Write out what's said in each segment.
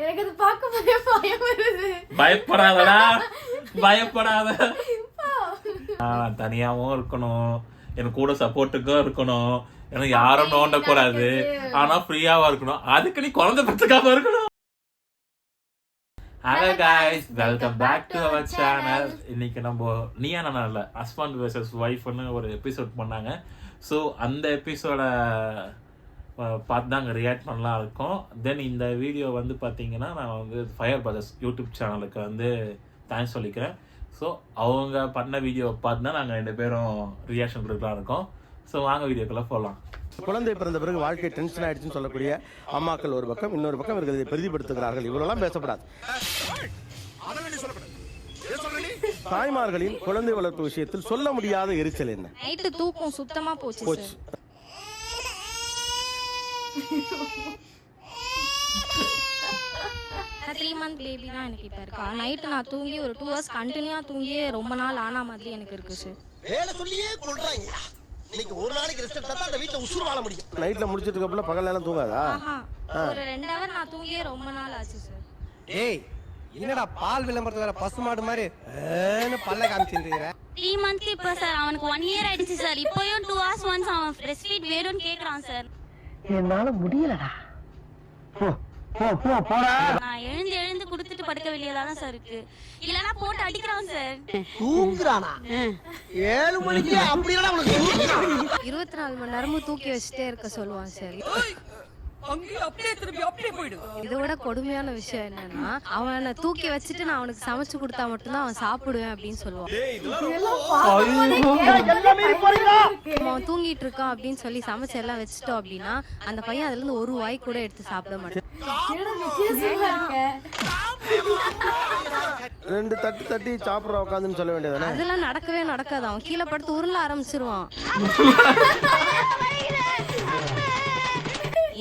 எனக்கு அது பார்க்கும்போதே பயம் வருது. பயப்படாதடா, பயப்படாத. தனியாவும் இருக்கணும், எனக்கு கூட சப்போர்ட்டுக்கும் இருக்கணும், எனக்கு யாரும் நோண்ட கூடாது, ஆனா ஃப்ரீயாவா இருக்கணும். அதுக்கு நீ குழந்தை பெற்றுக்காம இருக்கணும். Hello guys, welcome back to our channel. இன்னைக்கு நம்ம நீயா நானா ஹஸ்பண்ட் வெர்சஸ் ஒய்ஃப்னு ஒரு எபிசோட் பண்ணாங்க. ஸோ அந்த எபிசோட பார்த்து தான் அங்கே ரியாக்ட் பண்ணலாம் இருக்கும். தென் இந்த வீடியோ வந்து பார்த்தீங்கன்னா நான் வந்து ஃபயர் பிரதர்ஸ் யூடியூப் சேனலுக்கு வந்து தேங்க்ஸ் சொல்லிக்கிறேன். ஸோ அவங்க பண்ண வீடியோ பார்த்து தான் நாங்கள் 2 பேரும் ரியாக்ஷன் கொடுக்கலாம் இருக்கோம். ஸோ வாங்க வீடியோக்குள்ளே போகலாம். குழந்தை பிறந்த பிறகு வாழ்க்கை டென்ஷன் ஆயிடுச்சுன்னு சொல்லக்கூடிய அம்மாக்கள் ஒரு பக்கம், இன்னொரு பக்கம் இவர்கள் இதை பிரதிபடுத்துகிறார்கள். இவ்வளோலாம் பேசப்படாது. தாய்மார்களின் குழந்தை வளர்ப்பு விஷயத்தில் சொல்ல முடியாத எரிச்சல் என்ன? நைட்டு தூக்கம் சுத்தமா போச்சு. 3 month பேபி தான் எனக்கு இப்ப இருக்கா. நைட்டு நான் தூங்கி ஒரு 2 hours கண்டினியூவா தூங்கி ரொம்ப நாள் ஆனா மாதிரி எனக்கு இருக்கு சார். வேலை சொல்லியே கொள்றாங்க. இன்னைக்கு ஒரு நாளைக்கு ரெஸ்ட் எடுத்தா தான் அந்த வீட்ல உசுர் வாழ முடியும். நைட்ல முடிச்சிட்டு அப்புறம் பகல் நேரம் தூங்காதா? ஒரு 2 hour நான் தூங்கியே ரொம்ப நாள் ஆச்சு சார். ஏய் என்னடா பால் விளம்பரத்துல வர பசுமாடு மாதிரி பல்ல காமிச்சிருக்கீங்க. 3 month இப்ப சார் அவனுக்கு 1 year ஆயிடுச்சு சார். இப்போயும் 2 hours once அவன் breast feed வேணும்னு கேக்குறான் சார். என்னால முடியலடா. போ போ போ போடா. நான் எழுந்து குடுத்துட்டு படுக்க வேண்டியதா தான் சார் இருக்கு. இல்லனா போட்டு அடிக்கிறான் சார். தூங்குறானா? 7 மணிக்கு அப்படியே அவனுக்கு 24 மணி நேரமும் தூக்கி வச்சுட்டே இருக்க சொல்லுவான் சார். இதோட கொடுமையான விஷயம் என்னன்னா, அவனை தூக்கி வச்சுட்டு நான் அவனுக்கு சமைச்சு கொடுத்தா மட்டும்தான் அவன் சாப்பிடுவேன் அப்படின்னு சொல்லுவான். அவன் தூங்கிட்டு இருக்கான் அப்படின்னு சொல்லி சமைச்சு எல்லாம் வச்சுட்டோம் அப்படின்னா அந்த பையன் அதுல இருந்து ஒரு வாய் கூட எடுத்து சாப்பிட மாட்டான். 2 தட்டி சாப்பிட்ற உட்காந்துன்னு சொல்ல வேண்டியதானே? அதெல்லாம் நடக்கவே நடக்காது. அவன் கீழே படுத்து உருள ஆரம்பிச்சிருவான்.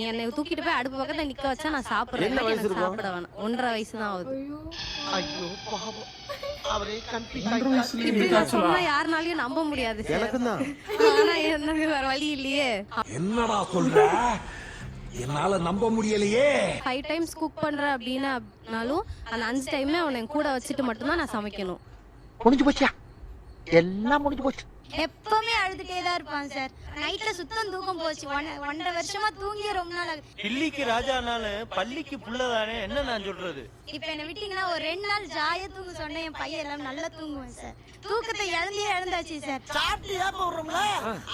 என்னை தூக்கிட்டு போய் அடுப்பு பக்கத்துல நிக்க வச்சா நான் சாப்பிடுறேன். சாப்பிட வேணாம். 1.5 வயசு தான் ஆகுது. ஐயோ பாவம். அவரே இப்படி நான் சொன்னா யாருனாலயும் நம்ப முடியாது சார். எனக்குதான். ஆனா எனக்கு வேற வழி இல்லையே. என்னடா சொல்ற? என்னால நம்ப முடியலையே. 5 times குக் பண்ற அப்படின்னாலும் அந்த 5 டைமே அவனை கூட வச்சுட்டு மட்டும்தான் நான் சமைக்கணும். முடிஞ்சு போச்சியா? எல்லாம் முடிஞ்சு போச்சு. எப்பவுமே அழுதுட்டே தான் இருப்பான் சார். நைட்ல சுத்தம் தூக்கம் போச்சு. 1.5 வருஷமா தூங்கி ரொம்ப நாள் ஆகுது. பிள்ளிக்கு ராஜானால பள்ளிக்கு புள்ளதானே என்ன நான் சொல்றது? இப்ப என்ன விட்டீங்கன்னா ஒரு 2 நாள் ஜாலியா தூங்க சொன்ன என் பையன் எல்லாம் நல்லா தூங்குவேன் சார். தூக்கத்தை இழந்தாச்சு சார். சாப்பிட்டு ஏப்ப விடுறோம்ல,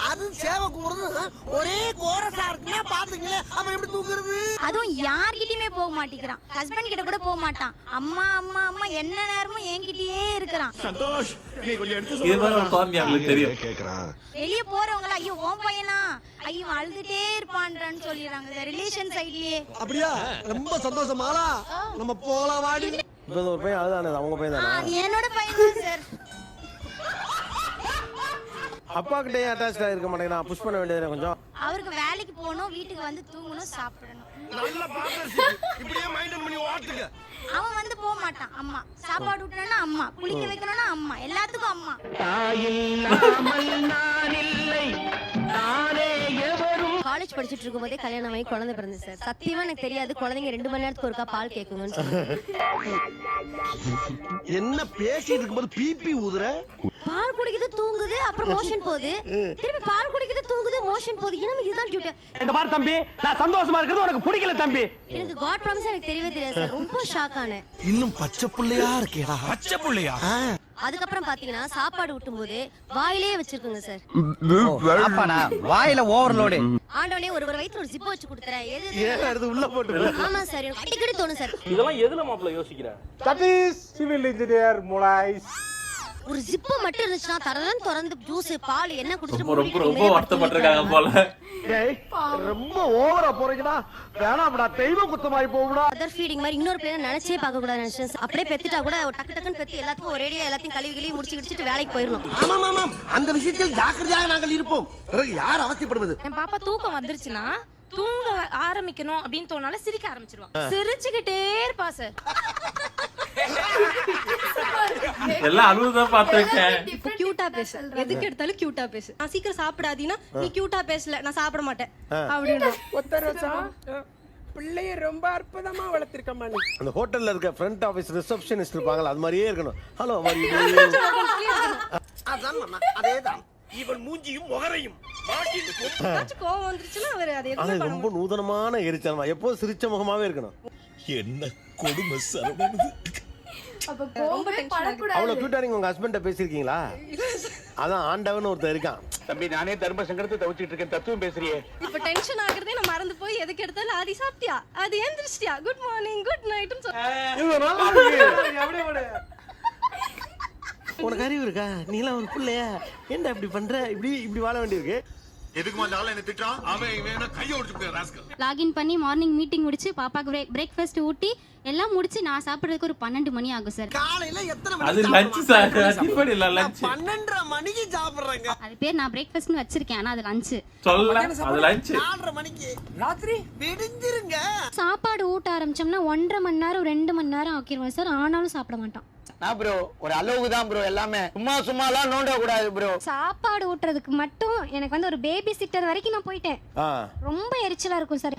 அது சேவை கூடுறது ஒரே கோரசா இருக்குன்னா பாத்துக்கல. அவன் எப்படி தூங்குறது? அதுவும் யார்கிட்டயுமே போக மாட்டேங்கிறான். ஹஸ்பண்ட் கிட்ட கூட போக மாட்டான். அம்மா அம்மா அம்மா என்ன நேரமும் என்கிட்டயே இருக்கிறான். சந்தோஷ் நீ கொஞ்சம் எடுத்து இது மாதிரி ஒரு குழந்தை அவங்களுக்கு தெரியும். கேக்குறான். வெளியே போறவங்க ஐயோ உன் பையனா ஐயோ அழுதுட்டே இருப்பான்னு சொல்லிடுறாங்க ரிலேஷன் சைட்லயே. அப்படியா? ரொம்ப சந்தோஷமாலா. நம்ம போலாம் வாடி. இப்போ ஒரு பையன் அதுதானே, அவங்க பையன் தானே? என்னோட பையன் சார். அப்பா கிட்டே அட்டாச் ஆகிருக்க மாட்டேங்கிறான். புஷ் பண்ண வேண்டியது கொஞ்சம். அவருக்கு வேலைக்கு போகணும், வீட்டுக்கு வந்து தூங்கணும், சாப்பிடணும். நல்ல பார்ட்னர்ஷிப். இப்படியே மெயின்டைன் பண்ணி ஓட்டுங்க. அவன் வந்து போக மாட்டான். அம்மா சாப்பாடு ஊட்டணும்னா அம்மா, குளிக்க வைக்கணும்னா அம்மா, எல்லாத்துக்கும் அம்மா. காலேஜ் படிச்சுட்டு இருக்கும் போதே கல்யாணம் ஆகி குழந்தை பிறந்து சார். சத்தியமா எனக்கு தெரியாது குழந்தைங்க 2 மணி நேரத்துக்கு ஒருக்கா பால் கேட்குங்கன்னு சொல்லி. என்ன பேசிட்டு இருக்கும்போது பிபி ஊதுற? பால் குடிக்குது தூங்குது, அப்புறம் மோஷன் போகுது, திருப்பி பால் குடிக்குது தூங்குது, மோஷன் போகுது. இன்னும் இதுதான் டியூட்டி. இந்த மாதிரி தம்பி நான் சந்தோஷமா இருக்கிறது உனக்கு பிடிக்கல தம்பி. எனக்கு காட் ப்ராமிஸ் எனக்கு தெரியவே தெரியாது சார். ரொம்ப ஷாக் ஆனேன். இன்னும் பச்சை புள்ளையா இருக்கேடா. பச்சை புள்ளையா? அதுக்கப்புறம் பாத்தீங்கன்னா சாப்பாடு ஊட்டும் போது வாயிலே வச்சிருக்குங்க சார். அப்பாடா வாயில ஓவர்லோடு. ஆண்டவனே ஒரு வயித்துல ஒரு ஜிப் வச்சு கொடுத்துறேன். ஏன் எடுத்து உள்ள போட்டு? ஆமா சார், எனக்கு அடிக்கடி தோணும் சார். இதெல்லாம் எதுல மாப்ள யோசிக்கிற? தட் இஸ் சிவில் இன்ஜினியர் முலாய்ஸ். ஒரு ஜிப் மட்டும் இருந்துச்சுன்னா தரதன் திறந்து ஜூஸ் பால் என்ன குடிச்சிட்டு ரொம்ப வருத்தப்பட்டிருக்காங்க போல. ரொம்ப ஓவரா போறீங்கடா. வேணாம்டா, தெய்வ குத்தமாயி போகுடா. அதர் ஃபீடிங் மாதிரி இன்னொரு பிள்ளைய நினைச்சே பார்க்க கூடாது நினைச்சேன். அப்படியே பெத்துட்டா கூட டக்கு டக்குன்னு பெத்து எல்லாத்துக்கும் ஒரேடியா எல்லாத்தையும் கழுவி முடிச்சு கிடிச்சிட்டு வேலைக்கு போயிடணும். ஆமாம் ஆமாம், அந்த விஷயத்தில் ஜாக்கிரதையாக நாங்கள் இருப்போம். யார் அவசியப்படுவது? என் பாப்பா தூக்கம் வந்துருச்சுன்னா தூங்க ஆரம்பிக்கணும் அப்படின்னு தோணால சிரிக்க ஆரம்பிச்சிருவான். சிரிச்சுக்கிட்டே இருப்பா சார். எல்லாம் அழுவுதான் பார்த்திருக்கேன். கியூட்டா பேசு, எதுக்கு எடுத்தாலும் கியூட்டா பேசு. நான் சீக்கிரம் சாப்பிடாதீன்னா நீ கியூட்டா பேசல நான் சாப்பிட மாட்டேன் அப்படின்னு. பிள்ளைய ரொம்ப அற்புதமா வளர்த்திருக்கம்மா நீ. அந்த ஹோட்டல்ல இருக்க ஃப்ரண்ட் ஆபீஸ் ரிசப்ஷனிஸ்ட் இருப்பாங்கல்ல அது மாதிரியே இருக்கணும். ஹலோ மாதிரி அதான் மாமா அதேதான். இவன் மூஞ்சியும் முகரையும் கோவம் வந்துருச்சுன்னா அவர் அதை ஆனா இது ரொம்ப நூதனமான எரிச்சலமா எப்போதும் சிரிச்ச முகமாவே இருக்கணும். என்ன கொடுமை சரவணது. அப்ப கோபமே படக்கூடாது. அவ்வளவு கியூட்டா நீங்க உங்க ஹஸ்பண்ட பேசிருக்கீங்களா? அதான் ஆண்டவன் ஒருத்தர் இருக்கான். தம்பி நானே தர்ம சங்கடத்தை தவிச்சிட்டு இருக்கேன், தத்துவம் பேசுறியே. இப்ப டென்ஷன் ஆகுறதே நான் மறந்து போய் எதுக்கு எடுத்தாலும் அது சாப்பிட்டியா அது எந்திரிச்சிட்டியா குட் மார்னிங் குட் நைட்னு உனக்கு அறிவு இருக்கா? நீலாம் ஒரு பிள்ளையா என்ன இப்படி பண்ற? இப்படி வாழ வேண்டியிருக்கு. எதுக்கு வந்தாலும் என்ன திட்டான் அவன் இவன் கையை ஒடிச்சு ராஸ்கல். லாகின் பண்ணி மார்னிங் மீட்டிங் முடிச்சு பாப்பாக்கு பிரேக்ஃபாஸ்ட் ஊட்டி எல்லாம் முடிச்சு நான் சாப்பிடுறதுக்கு ஒரு 12 மணி ஆகும் சார். காலையில எத்தனை அது மணிக்கு லஞ்ச் சார், டிஃபன் இல்ல லஞ்ச். 12:30 மணிக்கு சாப்பிடுறேங்க. அது பேர் நான் பிரேக்ஃபாஸ்ட்னு வச்சிருக்கேன், ஆனா அது லஞ்ச். சொல்ல அது லஞ்ச். 4:30 மணிக்கு ராத்திரி விடிஞ்சிருங்க. சாப்பாடு ஊட்ட ஆரம்பிச்சோம்னா 1.5 மணி நேரம் 2 மணி நேரம் ஆக்கிடுவோம் சார். ஆனாலும் சாப்பிட மாட்டான். நான் ப்ரோ ஒரு அளவுக்கு தான் ப்ரோ, எல்லாமே சும்மாலாம் நோண்ட கூடாது ப்ரோ. சாப்பாடு ஊட்டுறதுக்கு மட்டும் எனக்கு வந்து ஒரு பேபி சிட்டர் வரைக்கும் நான் போயிட்டேன். ரொம்ப எரிச்சலா இருக்கும் சார்.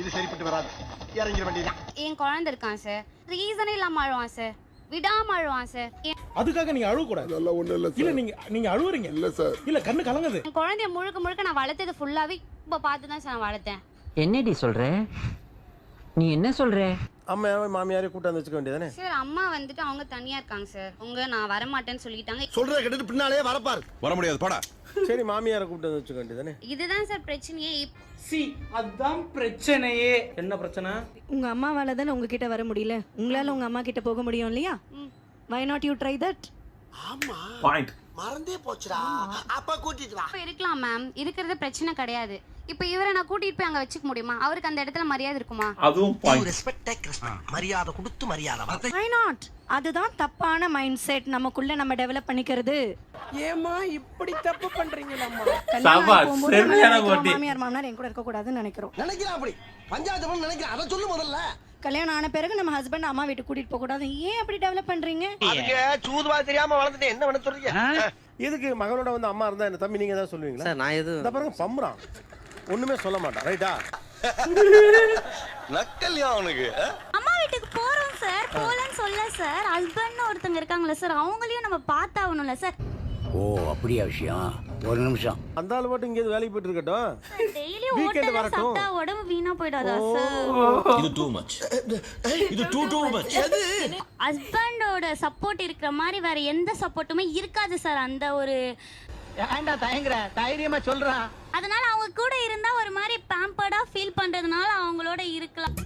இது சரிப்பட்டு வராது, இறங்கிட வேண்டியது. என் குழந்தை இருக்கான் சார், ரீசனே இல்லாம அழுவான் சார், விடாம அழுவான் சார். அதுக்காக நீங்க அழுவ கூடாது. இல்ல நீங்க அழுவுறீங்க. இல்ல சார், இல்ல கண்ணு கலங்குது. என் குழந்தைய முழுக்க நான் வளர்த்தது ஃபுல்லாவே இப்ப பார்த்துதான் சார் நான் வளர்த்தேன். என்னடி சொல்ற நீ? என்ன சொல்ற? அம்மா மாமியாரே கூட்டம் வச்சுக்க வேண்டியதானே சார்? அம்மா வந்துட்டு அவங்க தனியா இருக்காங்க சார். நான் வரமாட்டேன்னு சொல்லிட்டாங்க. சொல்றத கேட்டுட்டு பின்னாலே வரப்பாரு. வர முடியாது போடா. சரி மாமியாரை கூட்டம் வச்சுக்க வேண்டியதானே. இதுதான் சார் பிரச்சனையே. அதான் பிரச்சனையே. என்ன பிரச்சனை? உங்க அம்மாவால தானே உங்ககிட்ட வர முடியல, உங்களால உங்க அம்மா கிட்ட போக முடியும் இல்லையா? why not you try that? ஆமா பாயிண்ட். மறந்தே போச்சுடா. அப்ப கூட்டிட்டு வா. இப்ப இருக்கலாம் மேம், இருக்கிறது பிரச்சனை கிடையாது. இப்ப இவரை நான் கூட்டிட்டு போய் அங்க வச்சுக்க முடியுமா? அவருக்கு அந்த இடத்துல மரியாதை இருக்குமா? அதுவும் பாயிண்ட். Respect take respect. மரியாதை கொடுத்து மரியாதை. why not? அதுதான் தப்பான மைண்ட் செட் நமக்குள்ள நம்ம டெவலப் பண்ணிக்கிறது. ஏமா இப்படி தப்பு பண்றீங்களாம்மா? மாமியார் மாமனார் என் கூட இருக்க கூடாதுன்னு நினைக்கிறோம். நினைக்கிறேன் அப்படி பஞ்சாயத்து பண்ண நினைக்கிறேன். அத சொல்லு முதல்ல. கல்யாணம் ஆன பிறகு நம்ம ஹஸ்பண்ட் அம்மா வீட்டுக்கு கூட்டிட்டு போக கூடாது. ஏன் அப்படி டெவலப் பண்றீங்க? அதுக்கு சூதுவா தெரியாம வளர்ந்துட்டேன். என்ன பண்ண சொல்றீங்க? இதுக்கு மகளோட வந்து அம்மா இருந்தா என்ன தம்பி நீங்க ஏதாவது சொல்லுவீங்களா? சார் நான் எது இந்த பாருங்க பம்பறான், ஒண்ணுமே சொல்ல மாட்டான். ரைட்டா? நக்கல்யா அவனுக்கு. அம்மா வீட்டுக்கு போறோம் சார், போலன்னு சொல்ல சார். ஹஸ்பண்ட்னு ஒருத்தங்க இருக்காங்களா சார், அவங்களையும் நம்ம பார்த்தாகணும்ல சார். ஓ அப்படியா விஷயம்? ஒரு நிமிஷம். அந்த ஆளு மட்டும் இங்கே வேலைக்கு போயிட்டு இருக்கட்டும். டெய்லி Weekend ஹோட்டல்ல வரட்டும். சாப்பிட்டா உடம்பு வீணா போயிடாதா சார்? இது டூ மச். இது டூ மச். ஹஸ்பண்டோட சப்போர்ட் இருக்கிற மாதிரி வேற எந்த சப்போர்ட்டுமே இருக்காது சார். அந்த ஒரு ஏன்டா தயங்குற? தைரியமா சொல்றா. அதனால அவங்க கூட இருந்தா ஒரு மாதிரி பேம்பர்டா ஃபீல் பண்றதுனால அவங்களோட இருக்கலாம்.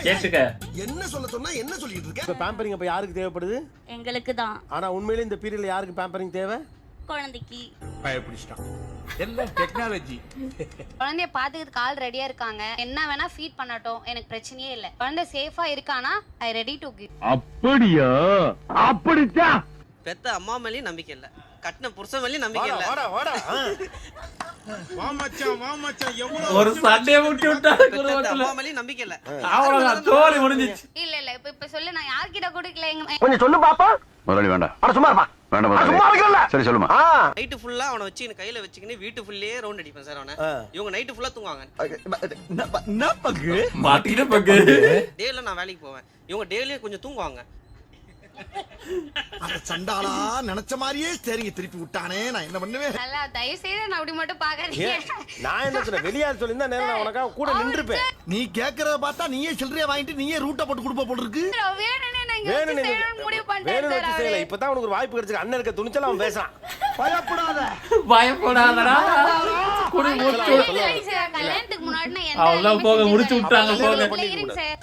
கேட்டுக்க. என்ன சொல்ல சொன்னா என்ன சொல்லிட்டு இருக்க? இப்ப பேம்பரிங் அப்ப யாருக்கு தேவைப்படுது? எங்களுக்கு தான். ஆனா உண்மையிலே இந்த பீரியட்ல யாருக்கு பேம்பரிங் தேவை? குழந்தைக்கு. பயப்பிடிச்சிட்டான். எல்லாம் டெக்னாலஜி. குழந்தைய பாத்துக்கிறதுக்கு ஆள் ரெடியா இருக்காங்க. என்ன வேணா ஃபீட் பண்ணட்டும், எனக்கு பிரச்சனையே இல்ல. குழந்தை சேஃபா இருக்கானா ஐ ரெடி டு கிவ். அப்படியா? அப்படிச்சா? பெத்த அம்மா மேலயும் நம்பிக்கை இல்ல, கட்டின புருஷன் மேலயும் நம்பிக்கை இல்ல. வாடா வாடா. வா மச்சான் எவ்வளவு ஒரு சண்டே விட்டு விட்டாரு குடும்பத்துல. அம்மா மேலயும் நம்பிக்கை இல்ல. அவ்வளவுதான், தோலி முடிஞ்சிச்சு. இல்ல இப்ப சொல்லு, நான் யார்கிட்ட கொடுக்கல. எங்க கொஞ்சம் சொல்லு பாப்பா. முதலாளி வேண்டாம். அட சும்மா இருப்பா. வேண்டாம் சும்மா இருக்கல. சரி சொல்லுமா. நைட்டு ஃபுல்லா அவனை வச்சு எனக்கு கையில வச்சுக்கின்னு வீட்டு ஃபுல்லே ரவுண்ட் அடிப்பேன் சார் அவனை. இவங்க நைட்டு ஃபுல்லா தூங்குவாங்க. என்ன பங்கு? மாட்டிக்கிட்ட பங்கு. டேல நான் வேலைக்கு போவேன், இவங்க டேலியே கொஞ்சம் தூங்குவாங்க. அந்த சண்டாளா நினைச்ச மாதிரியே சரிங்க திருப்பி விட்டானே. நான் என்ன பண்ணுவேன்? நல்லா தயவு செய்து நான் அப்படி மட்டும் பாக்காதீங்க. நான் என்ன சொன்னேன்? வெளியார் சொல்லியிருந்தா நேரம் நான் உனக்காக கூட நின்றுப்பேன். நீ கேக்குறத பார்த்தா நீயே சில்லறையா வாங்கிட்டு நீயே ரூட்டை போட்டு கொடுப்ப போல இருக்கு. வேணும்னே நான் இங்க வேணும் வச்சு செய்யணும்னு முடிவு பண்ணிட்டேன் சார். செய்யல. இப்பதான் உனக்கு ஒரு வாய்ப்பு கிடைச்சிருக்கு. அண்ணன் இருக்க துணிச்சல அவன் பேசுறான். பயப்படாத. பயப்படாதடா. குடி முடிச்சு. கல்யாணத்துக்கு முன்னாடி நான் எந்த அவ்வளவுதான், போக முடிச்சு விட்டாங்க போக. இருங்க சார்.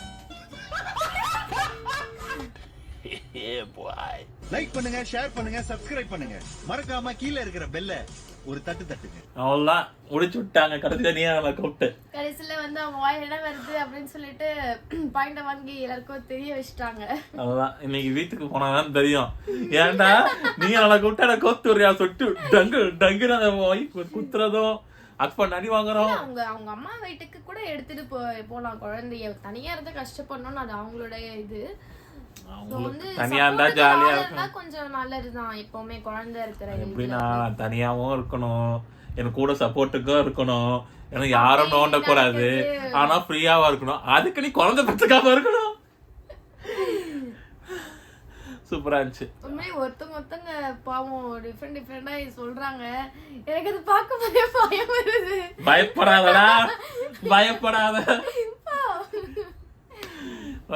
லைக் பண்ணுங்க, ஷேர் பண்ணுங்க, சப்ஸ்கிரைப் பண்ணுங்க. மறக்காம கீழ இருக்கிற பெல்ல ஒரு தட்டு தட்டுங்க. அவ்வளவுதான், முடிச்சு விட்டாங்க. கடைசியில நீ அவளை கூப்பிட்டு கடைசியில வந்து அவங்க வாயில என்ன வருது அப்படின்னு சொல்லிட்டு பாயிண்ட வாங்கி எல்லாருக்கும் தெரிய வச்சுட்டாங்க. அவ்வளவுதான், இன்னைக்கு வீட்டுக்கு போனாதான் தெரியும். ஏன்டா நீ அவளை கூப்பிட்டு கொத்துறியா சொட்டு டங்கு டங்குன்னு அந்த குத்துறதும் ஹஸ்பண்ட் அடி வாங்குறோம். அவங்க அம்மா வீட்டுக்கு கூட எடுத்துட்டு போலாம். குழந்தைய தனியா இருந்து கஷ்டப்படணும்னு அது அவங்களோட இது. தனியா இருந்தா ஜாலியா இருக்கும். கொஞ்சம் நல்லதுதான் எப்பவுமே குழந்தை இருக்கிற. எப்படின்னா தனியாவும் இருக்கணும், எனக்கு கூட சப்போர்ட்டுக்கும் இருக்கணும். ஏன்னா யாரும் நோண்ட கூடாது, ஆனா ஃப்ரீயாவா இருக்கணும். அதுக்கு நீ குழந்தை பெற்றுக்காம இருக்கணும். சூப்பரா இருந்துச்சு. உண்மையே ஒருத்தங்க பாவம் டிஃப்ரெண்டா சொல்றாங்க. எனக்கு அது பார்க்கும்போதே பயம் வருது. பயப்படாதடா, பயப்படாத.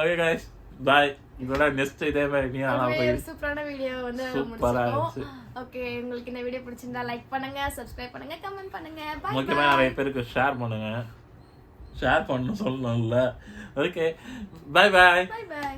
Okay guys, bye. இதோட நெக்ஸ்ட் இதே மாதிரி நீ ஒரு சூப்பரான வீடியோ வந்து முடிச்சிட்டோம். ஓகே, உங்களுக்கு இந்த வீடியோ பிடிச்சிருந்தா லைக் பண்ணுங்க, சப்ஸ்கிரைப் பண்ணுங்க, கமெண்ட் பண்ணுங்க. பை. முக்கியமா நிறைய பேருக்கு ஷேர் பண்ணுங்க. ஷேர் பண்ணனும் சொல்லணும்ல. Okay, bye bye. Bye by.